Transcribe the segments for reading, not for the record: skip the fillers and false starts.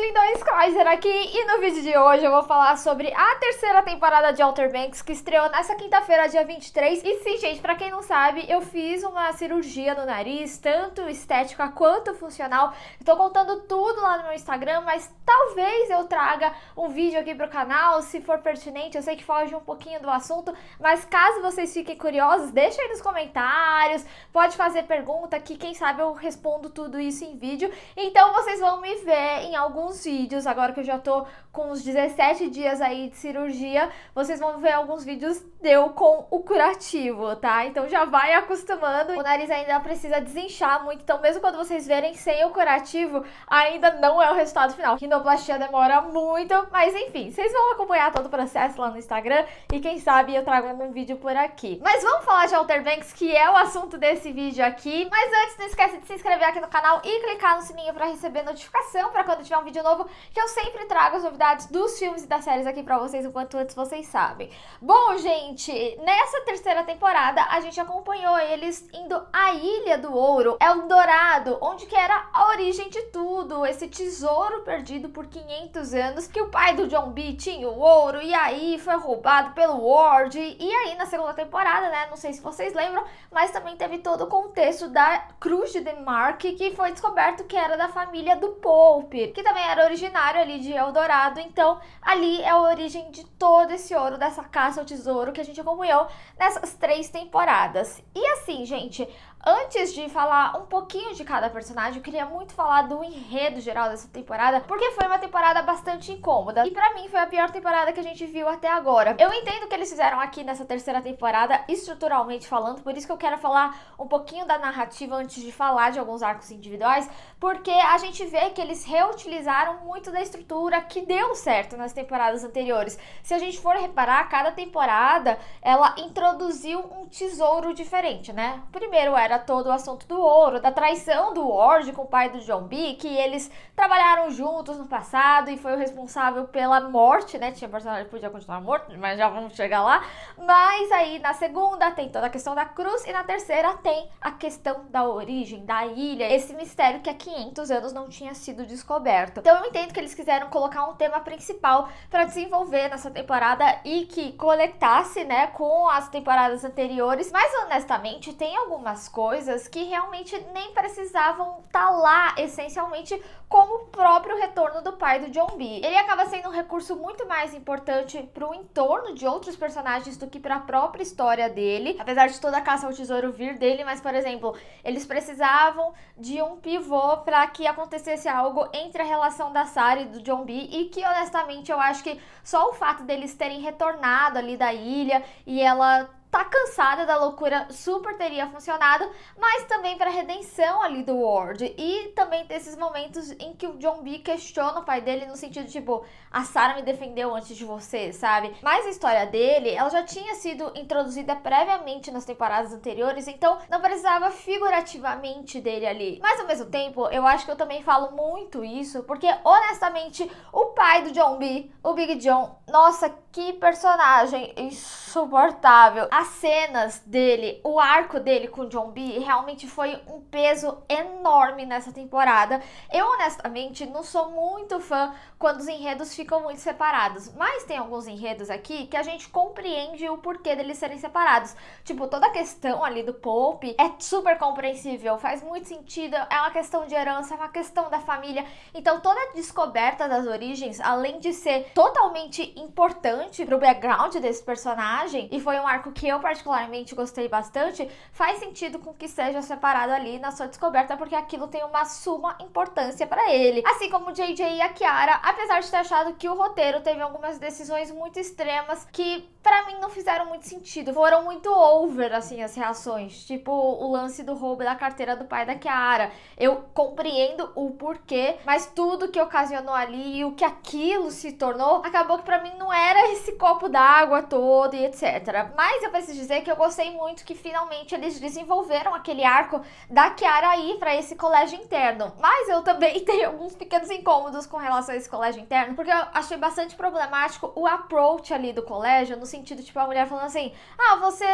lindões, Kaiser aqui, e no vídeo de hoje eu vou falar sobre a terceira temporada de Outer Banks, que estreou nessa quinta-feira, dia 23. E sim, gente, pra quem não sabe, eu fiz uma cirurgia no nariz, tanto estética quanto funcional. Estou contando tudo lá no meu Instagram, mas talvez eu traga um vídeo aqui pro canal, se for pertinente. Eu sei que foge um pouquinho do assunto, mas caso vocês fiquem curiosos, deixa aí nos comentários, pode fazer pergunta que quem sabe eu respondo tudo isso em vídeo. Então vocês vão me ver em alguns vídeos, agora que eu já tô com uns 17 dias aí de cirurgia, vocês vão ver alguns vídeos eu com o curativo, tá? Então já vai acostumando. O nariz ainda precisa desinchar muito, então mesmo quando vocês verem sem o curativo, ainda não é o resultado final. Rinoplastia demora muito, mas enfim, vocês vão acompanhar todo o processo lá no Instagram e quem sabe eu trago um vídeo por aqui. Mas vamos falar de Outer Banks, que é o assunto desse vídeo aqui. Mas antes, não esquece de se inscrever aqui no canal e clicar no sininho pra receber notificação pra quando tiver um vídeo novo, que eu sempre trago as novidades dos filmes e das séries aqui pra vocês, o quanto antes vocês sabem. Bom, gente, nessa terceira temporada a gente acompanhou eles indo à Ilha do Ouro, Eldorado, onde que era a origem de tudo, esse tesouro perdido por 500 anos, que o pai do John B tinha o ouro e aí foi roubado pelo Ward. E aí na segunda temporada, né, não sei se vocês lembram, mas também teve todo o contexto da Cruz de Denmark, que foi descoberto que era da família do Pope, que também era originário ali de Eldorado. Então ali é a origem de todo esse ouro, dessa caça ao tesouro que a gente acompanhou nessas 3 temporadas. E assim, gente, antes de falar um pouquinho de cada personagem, eu queria muito falar do enredo geral dessa temporada, porque foi uma temporada bastante incômoda. E pra mim foi a pior temporada que a gente viu até agora. Eu entendo o que eles fizeram aqui nessa terceira temporada, estruturalmente falando, por isso que eu quero falar um pouquinho da narrativa antes de falar de alguns arcos individuais, porque a gente vê que eles reutilizaram muito da estrutura que deu certo nas temporadas anteriores. Se a gente for reparar, cada temporada, ela introduziu um tesouro diferente, né? Primeiro era todo o assunto do ouro, da traição do Ward com o pai do John B, que eles trabalharam juntos no passado e foi o responsável pela morte, né? Tinha personagem que podia continuar morto, mas já vamos chegar lá. Mas aí na segunda tem toda a questão da cruz e na terceira tem a questão da origem da ilha, esse mistério que há 500 anos não tinha sido descoberto. Então eu entendo que eles quiseram colocar um tema principal para desenvolver nessa temporada e que conectasse, né, com as temporadas anteriores, mas honestamente tem algumas coisas que realmente nem precisavam estar lá essencialmente, como o próprio retorno do pai do John B. Ele acaba sendo um recurso muito mais importante para o entorno de outros personagens do que para a própria história dele, apesar de toda a caça ao tesouro vir dele. Mas, por exemplo, eles precisavam de um pivô para que acontecesse algo entre a relação da Sarah e do John B, e que honestamente eu acho que só o fato deles terem retornado ali da ilha e ela tá cansada da loucura super teria funcionado, mas também para redenção ali do Ward. E também desses momentos em que o John B questiona o pai dele no sentido tipo, a Sarah me defendeu antes de você, sabe? Mas a história dele, ela já tinha sido introduzida previamente nas temporadas anteriores, então não precisava figurativamente dele ali. Mas ao mesmo tempo, eu acho que eu também falo muito isso, porque honestamente, o pai do John B, o Big John, nossa, que personagem insuportável. As cenas dele, o arco dele com o John B realmente foi um peso enorme nessa temporada. Eu honestamente não sou muito fã quando os enredos ficam muito separados, mas tem alguns enredos aqui que a gente compreende o porquê deles serem separados. Tipo, toda a questão ali do Pope é super compreensível, faz muito sentido, é uma questão de herança, é uma questão da família. Então toda a descoberta das origens, além de ser totalmente importante pro background desse personagem, e foi um arco que eu particularmente gostei bastante, faz sentido com que seja separado ali na sua descoberta, porque aquilo tem uma suma importância pra ele. Assim como o JJ e a Kiara, apesar de ter achado que o roteiro teve algumas decisões muito extremas que pra mim não fizeram muito sentido, foram muito over assim as reações, tipo o lance do roubo da carteira do pai da Kiara. Eu compreendo o porquê, mas tudo que ocasionou ali e o que aquilo se tornou, acabou que pra mim não era esse copo d'água todo e etc. Mas eu preciso dizer que eu gostei muito que finalmente eles desenvolveram aquele arco da Kiara ir pra esse colégio interno. Mas eu também tenho alguns pequenos incômodos com relação a esse colégio interno, porque eu achei bastante problemático o approach ali do colégio, no sentido, tipo, a mulher falando assim, ah, você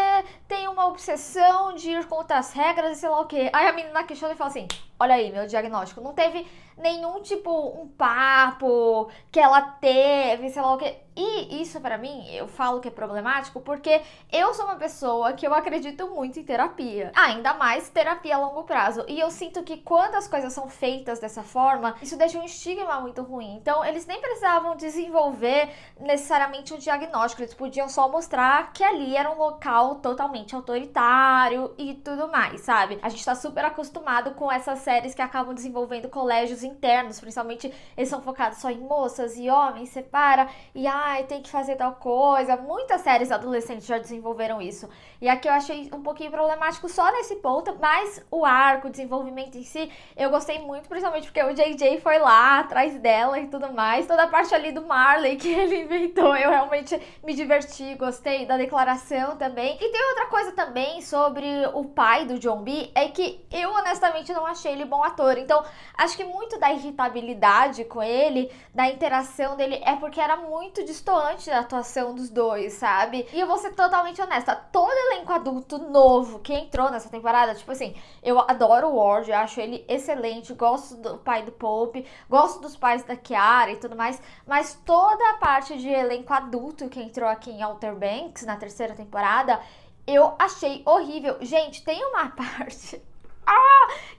tem uma obsessão de ir contra as regras e sei lá o quê. Aí a menina questiona e fala assim, olha aí, meu diagnóstico. Não teve nenhum tipo, um papo que ela teve, sei lá o que. E isso pra mim, eu falo que é problemático porque eu sou uma pessoa que eu acredito muito em terapia. Ainda mais terapia a longo prazo. E eu sinto que quando as coisas são feitas dessa forma, isso deixa um estigma muito ruim. Então, eles nem precisavam desenvolver necessariamente um diagnóstico. Eles podiam só mostrar que ali era um local totalmente autoritário e tudo mais, sabe? A gente tá super acostumado com essas séries que acabam desenvolvendo colégios internos, principalmente eles são focados só em moças e homens, separa, e ai, tem que fazer tal coisa. Muitas séries adolescentes já desenvolveram isso. E aqui eu achei um pouquinho problemático só nesse ponto, mas o arco, o desenvolvimento em si, eu gostei muito, principalmente porque o JJ foi lá atrás dela e tudo mais. Toda a parte ali do Marley que ele inventou, eu realmente me diverti, gostei da declaração também. E tem outra coisa também sobre o pai do John B, é que eu honestamente não achei ele bom ator. Então, acho que muito da irritabilidade com ele, da interação dele, é porque era muito distoante da atuação dos dois, sabe? E eu vou ser totalmente honesta, todo elenco adulto novo que entrou nessa temporada, tipo assim, eu adoro o Ward, acho ele excelente, gosto do pai do Pope, gosto dos pais da Kiara e tudo mais, mas toda a parte de elenco adulto que entrou aqui em Outer Banks na terceira temporada, eu achei horrível. Gente, tem uma parte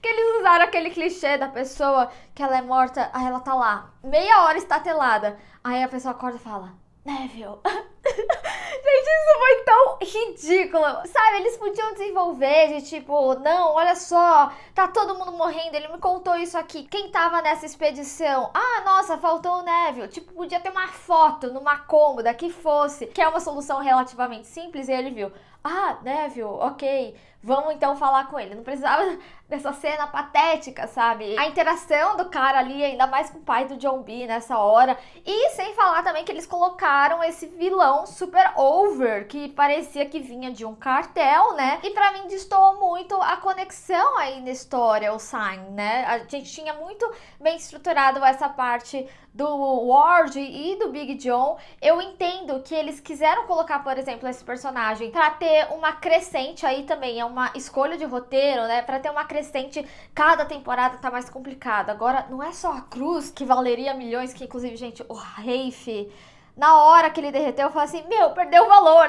que eles usaram aquele clichê da pessoa que ela é morta, aí ela tá lá, meia hora estatelada, aí a pessoa acorda e fala, Neville. Gente, isso foi tão ridículo. Sabe, eles podiam desenvolver de tipo, não, olha só, tá todo mundo morrendo, ele me contou isso aqui. Quem tava nessa expedição? Ah, nossa, faltou o Neville. Tipo, podia ter uma foto numa cômoda que fosse, que é uma solução relativamente simples, e ele viu. Ah, Neville, ok, vamos então falar com ele. Não precisava dessa cena patética, sabe? A interação do cara ali, ainda mais com o pai do John B nessa hora. E sem falar também que eles colocaram esse vilão super over, que parecia que vinha de um cartel, né? E pra mim destoou muito a conexão aí na história, o Sign, né? A gente tinha muito bem estruturado essa parte do Ward e do Big John. Eu entendo que eles quiseram colocar, por exemplo, esse personagem pra ter uma crescente aí também, é uma escolha de roteiro, né? Pra ter uma crescente, cada temporada tá mais complicada. Agora, não é só a Cruz que valeria milhões, que inclusive, gente, o Rafe, na hora que ele derreteu, eu falei assim, meu, perdeu o valor,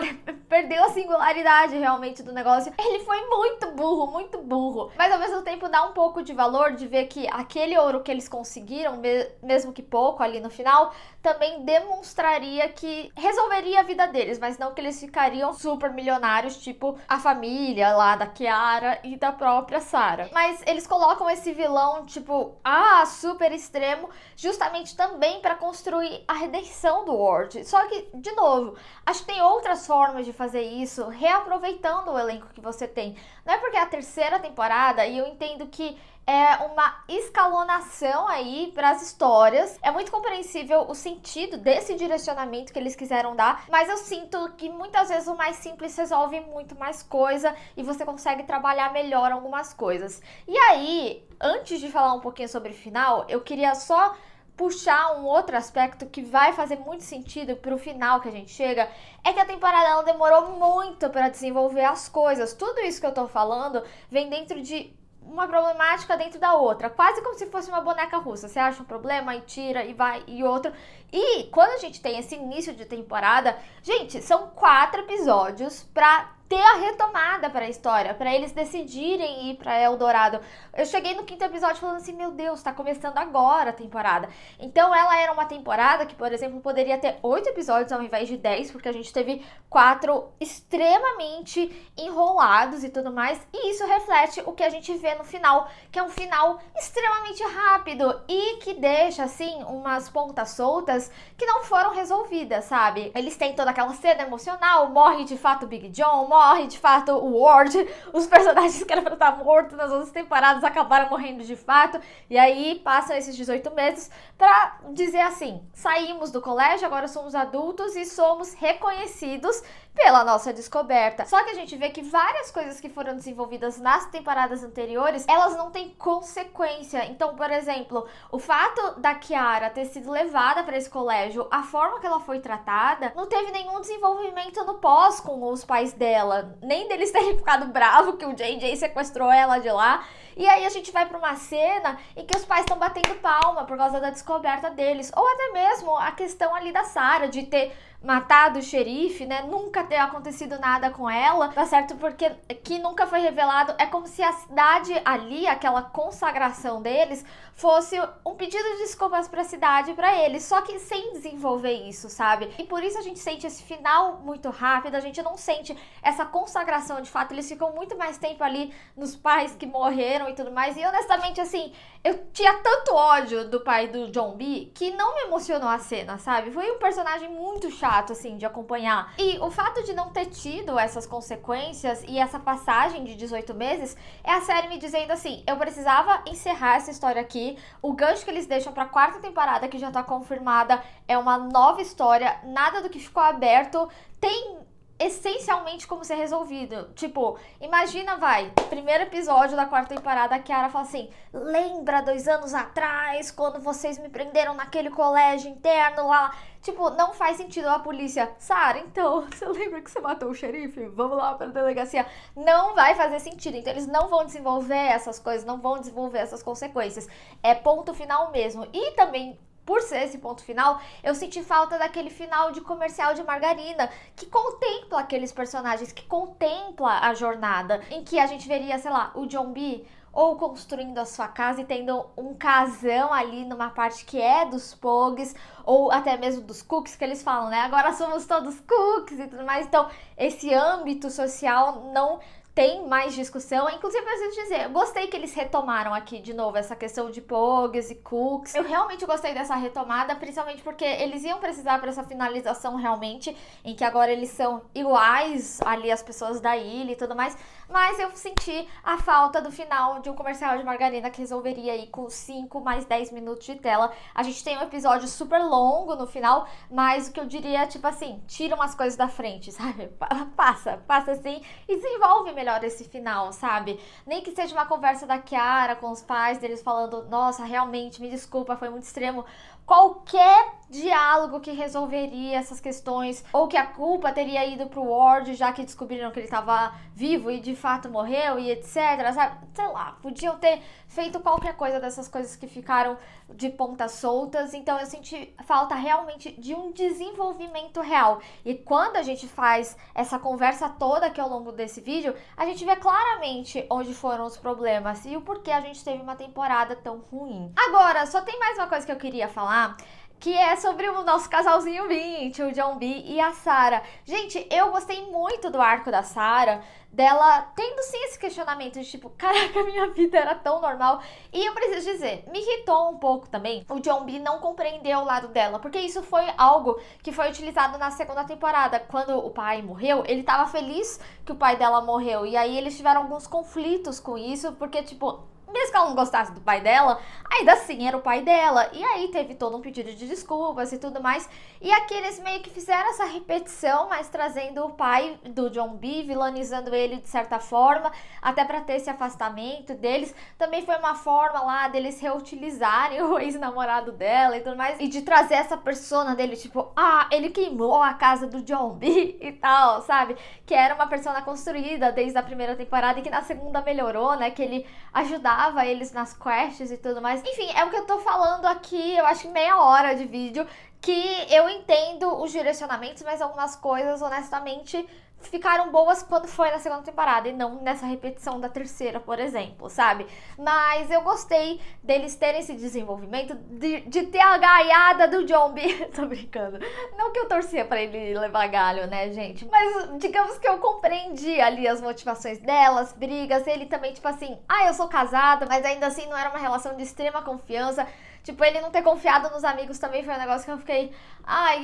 perdeu a singularidade realmente do negócio. Ele foi muito burro, muito burro. Mas ao mesmo tempo dá um pouco de valor de ver que aquele ouro que eles conseguiram, mesmo que pouco ali no final, também demonstraria que resolveria a vida deles, mas não que eles ficariam super milionários, tipo a família lá da Kiara e da própria Sarah. Mas eles colocam esse vilão, tipo, super extremo, justamente também para construir a redenção do Ward. Só que, de novo, acho que tem outras formas de fazer isso, reaproveitando o elenco que você tem. Não é porque é a terceira temporada, e eu entendo que é uma escalonação aí para as histórias. É muito compreensível o sentido desse direcionamento que eles quiseram dar, mas eu sinto que muitas vezes o mais simples resolve muito mais coisa e você consegue trabalhar melhor algumas coisas. E aí, antes de falar um pouquinho sobre o final, eu queria só puxar um outro aspecto que vai fazer muito sentido pro final que a gente chega, é que a temporada ela demorou muito para desenvolver as coisas. Tudo isso que eu tô falando vem dentro de uma problemática dentro da outra, quase como se fosse uma boneca russa. Você acha um problema e tira e vai e outro. E quando a gente tem esse início de temporada, gente, são 4 episódios pra ter a retomada para a história, para eles decidirem ir para Eldorado. Eu cheguei no 5º episódio falando assim, meu Deus, tá começando agora a temporada. Então ela era uma temporada que, por exemplo, poderia ter 8 episódios ao invés de 10, porque a gente teve 4 extremamente enrolados e tudo mais, e isso reflete o que a gente vê no final, que é um final extremamente rápido e que deixa, assim, umas pontas soltas que não foram resolvidas, sabe? Eles têm toda aquela cena emocional, morre de fato o Big John, morre de fato o Ward, os personagens que eram pra estar mortos nas outras temporadas acabaram morrendo de fato, e aí passam esses 18 meses pra dizer assim, saímos do colégio, agora somos adultos e somos reconhecidos pela nossa descoberta. Só que a gente vê que várias coisas que foram desenvolvidas nas temporadas anteriores, elas não têm consequência. Então, por exemplo, o fato da Kiara ter sido levada para esse colégio, a forma que ela foi tratada, não teve nenhum desenvolvimento no pós com os pais dela, nem deles terem ficado bravo que o JJ sequestrou ela de lá. E aí a gente vai pra uma cena em que os pais estão batendo palma por causa da descoberta deles. Ou até mesmo a questão ali da Sarah, de ter matado o xerife, né? Nunca ter acontecido nada com ela, tá certo? Porque que nunca foi revelado. É como se a cidade ali, aquela consagração deles, fosse um pedido de desculpas pra cidade, pra eles. Só que sem desenvolver isso, sabe? E por isso a gente sente esse final muito rápido, a gente não sente essa consagração de fato. Eles ficam muito mais tempo ali nos pais que morreram e tudo mais. E honestamente, assim, eu tinha tanto ódio do pai do John B que não me emocionou a cena, sabe? Foi um personagem muito chato, assim, de acompanhar. E o fato de não ter tido essas consequências e essa passagem de 18 meses é a série me dizendo assim, eu precisava encerrar essa história aqui. O gancho que eles deixam pra quarta temporada, que já tá confirmada, é uma nova história. Nada do que ficou aberto tem essencialmente como ser resolvido. Tipo, imagina, primeiro episódio da quarta temporada, a Kiara fala assim, lembra 2 anos atrás, quando vocês me prenderam naquele colégio interno lá? Tipo, não faz sentido a polícia. Sarah, então, você lembra que você matou o xerife? Vamos lá pra delegacia. Não vai fazer sentido. Então, eles não vão desenvolver essas coisas, não vão desenvolver essas consequências. É ponto final mesmo. E também, por ser esse ponto final, eu senti falta daquele final de comercial de margarina, que contempla aqueles personagens, que contempla a jornada, em que a gente veria, sei lá, o John B ou construindo a sua casa e tendo um casão ali numa parte que é dos Pogues, ou até mesmo dos Cooks, que eles falam, né? Agora somos todos Cooks e tudo mais. Então, esse âmbito social não tem mais discussão. Inclusive, eu preciso dizer, eu gostei que eles retomaram aqui de novo essa questão de Pogues e Cooks. Eu realmente gostei dessa retomada, principalmente porque eles iam precisar para essa finalização realmente, em que agora eles são iguais ali as pessoas da ilha e tudo mais. Mas eu senti a falta do final de um comercial de margarina que resolveria aí com 5 mais 10 minutos de tela. A gente tem um episódio super longo no final, mas o que eu diria é tipo assim, tira umas coisas da frente, sabe? Passa assim e desenvolve melhor esse final, sabe? Nem que seja uma conversa da Kiara com os pais deles falando, nossa, realmente, me desculpa, foi muito extremo. Qualquer diálogo que resolveria essas questões, ou que a culpa teria ido pro Ward, já que descobriram que ele tava vivo e de fato morreu e etc, sabe? Sei lá, podiam ter feito qualquer coisa dessas coisas que ficaram de pontas soltas. Então eu senti falta realmente de um desenvolvimento real. E quando a gente faz essa conversa toda aqui ao longo desse vídeo, a gente vê claramente onde foram os problemas e o porquê a gente teve uma temporada tão ruim. Agora, só tem mais uma coisa que eu queria falar, que é sobre o nosso casalzinho 20, o John B e a Sarah. Gente, eu gostei muito do arco da Sarah, dela tendo sim esse questionamento de tipo, caraca, minha vida era tão normal. E eu preciso dizer, me irritou um pouco também o John B não compreender o lado dela, porque isso foi algo que foi utilizado na segunda temporada. Quando o pai morreu, ele tava feliz que o pai dela morreu, e aí eles tiveram alguns conflitos com isso, porque tipo, mesmo que ela não gostasse do pai dela, ainda assim era o pai dela. E aí teve todo um pedido de desculpas e tudo mais. E aqui eles meio que fizeram essa repetição, mas trazendo o pai do John B, vilanizando ele de certa forma, até pra ter esse afastamento deles. Também foi uma forma lá deles reutilizarem o ex-namorado dela e tudo mais. E de trazer essa persona dele, tipo, ele queimou a casa do John B e tal, sabe? Que era uma persona construída desde a primeira temporada e que na segunda melhorou, né? Que ele ajudava eles nas quests e tudo mais. Enfim, é o que eu tô falando aqui, eu acho que meia hora de vídeo, que eu entendo os direcionamentos, mas algumas coisas, honestamente, ficaram boas quando foi na segunda temporada e não nessa repetição da terceira, por exemplo, sabe? Mas eu gostei deles terem esse desenvolvimento, de ter a gaiada do John B. Tô brincando. Não que eu torcia pra ele levar galho, né, gente? Mas digamos que eu compreendi ali as motivações delas, brigas. Ele também, tipo assim, eu sou casada, mas ainda assim não era uma relação de extrema confiança. Tipo, ele não ter confiado nos amigos também foi um negócio que eu fiquei...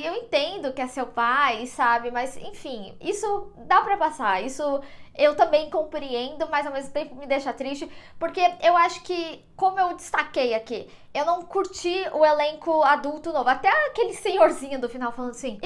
eu entendo que é seu pai, sabe? Mas, enfim, isso dá pra passar. Isso eu também compreendo, mas ao mesmo tempo me deixa triste. Porque eu acho que, como eu destaquei aqui, eu não curti o elenco adulto novo. Até aquele senhorzinho do final falando assim...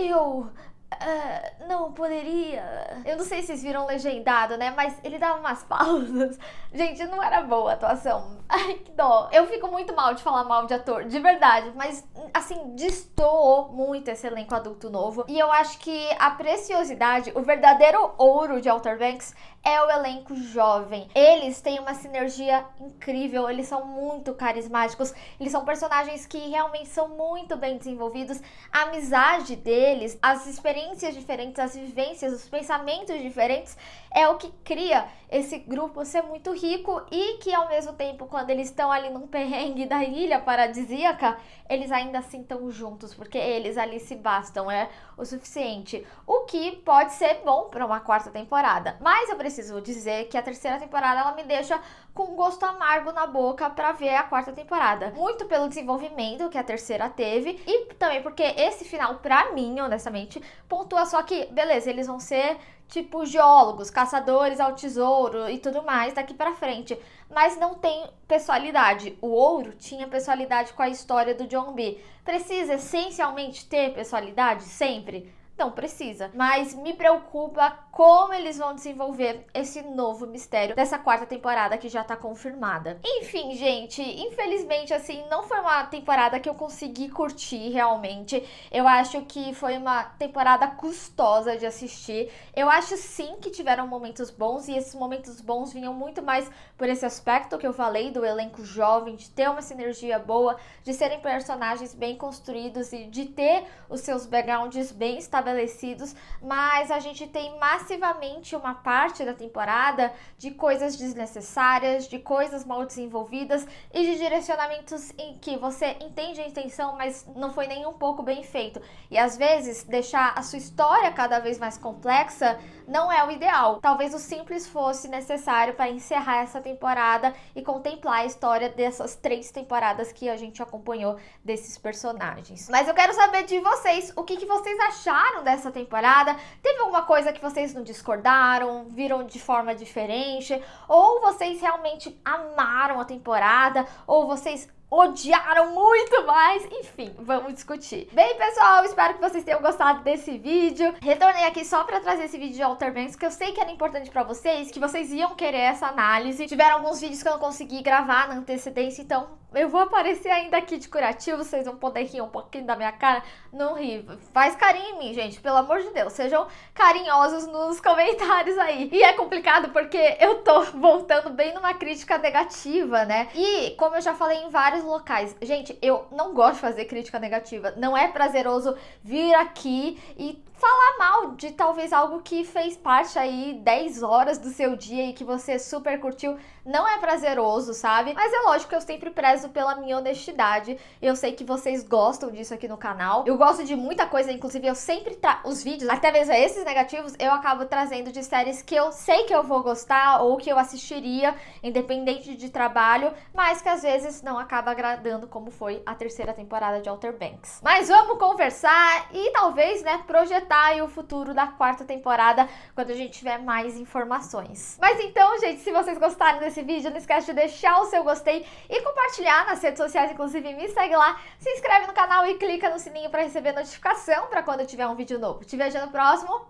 Não poderia. Eu não sei se vocês viram legendado, né? Mas ele dava umas pausas. Gente, não era boa a atuação. Ai, que dó. Eu fico muito mal de falar mal de ator, de verdade. Mas, assim, destoou muito esse elenco adulto novo. E eu acho que a preciosidade, o verdadeiro ouro de Outer Banks é o elenco jovem. Eles têm uma sinergia incrível, eles são muito carismáticos, eles são personagens que realmente são muito bem desenvolvidos. A amizade deles, as experiências diferentes, as vivências, os pensamentos diferentes é o que cria esse grupo ser muito rico e que ao mesmo tempo, quando eles estão ali num perrengue da ilha paradisíaca, eles ainda assim estão juntos, porque eles ali se bastam, é o suficiente. O que pode ser bom para uma quarta temporada. Mas eu preciso dizer que a terceira temporada ela me deixa com um gosto amargo na boca para ver a quarta temporada. Muito pelo desenvolvimento que a terceira teve e também porque esse final, pra mim, honestamente, pontua só que, beleza, eles vão ser tipo geólogos, caçadores ao tesouro e tudo mais daqui pra frente, mas não tem pessoalidade. O Ouro tinha pessoalidade com a história do John B. Precisa essencialmente ter pessoalidade sempre? Não precisa, mas me preocupa como eles vão desenvolver esse novo mistério dessa quarta temporada que já tá confirmada. Enfim, gente, infelizmente, assim, não foi uma temporada que eu consegui curtir realmente. Eu acho que foi uma temporada custosa de assistir. Eu acho sim que tiveram momentos bons e esses momentos bons vinham muito mais por esse aspecto que eu falei do elenco jovem, de ter uma sinergia boa, de serem personagens bem construídos e de ter os seus backgrounds bem estabelecidos, mas a gente tem massivamente uma parte da temporada de coisas desnecessárias, de coisas mal desenvolvidas e de direcionamentos em que você entende a intenção, mas não foi nem um pouco bem feito. E às vezes deixar a sua história cada vez mais complexa não é o ideal. Talvez o simples fosse necessário para encerrar essa temporada e contemplar a história dessas 3 temporadas que a gente acompanhou desses personagens. Mas eu quero saber de vocês, o que vocês acharam dessa temporada? Teve alguma coisa que vocês não discordaram, viram de forma diferente? Ou vocês realmente amaram a temporada? Ou vocês odiaram muito mais? Enfim, vamos discutir. Bem, pessoal, espero que vocês tenham gostado desse vídeo. Retornei aqui só pra trazer esse vídeo de Outer Banks, que eu sei que era importante pra vocês, que vocês iam querer essa análise. Tiveram alguns vídeos que eu não consegui gravar na antecedência, então eu vou aparecer ainda aqui de curativo, vocês vão poder rir um pouquinho da minha cara. Não ri, faz carinho em mim, gente, pelo amor de Deus. Sejam carinhosos nos comentários aí. E é complicado porque eu tô voltando bem numa crítica negativa, né? E, como eu já falei em vários locais, gente, eu não gosto de fazer crítica negativa. Não é prazeroso vir aqui e falar mal de talvez algo que fez parte aí 10 horas do seu dia e que você super curtiu. Não é prazeroso, sabe? Mas é lógico que eu sempre prezo pela minha honestidade. Eu sei que vocês gostam disso aqui no canal. Eu gosto de muita coisa, inclusive eu sempre os vídeos, até mesmo esses negativos, eu acabo trazendo de séries que eu sei que eu vou gostar ou que eu assistiria, independente de trabalho, mas que às vezes não acaba agradando, como foi a terceira temporada de Outer Banks. Mas vamos conversar e talvez, né, projetar aí o futuro da quarta temporada quando a gente tiver mais informações. Mas então, gente, se vocês gostaram desse vídeo, não esquece de deixar o seu gostei e compartilhar nas redes sociais, inclusive me segue lá, se inscreve no canal e clica no sininho para receber notificação para quando eu tiver um vídeo novo. Te vejo no próximo.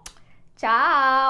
Tchau!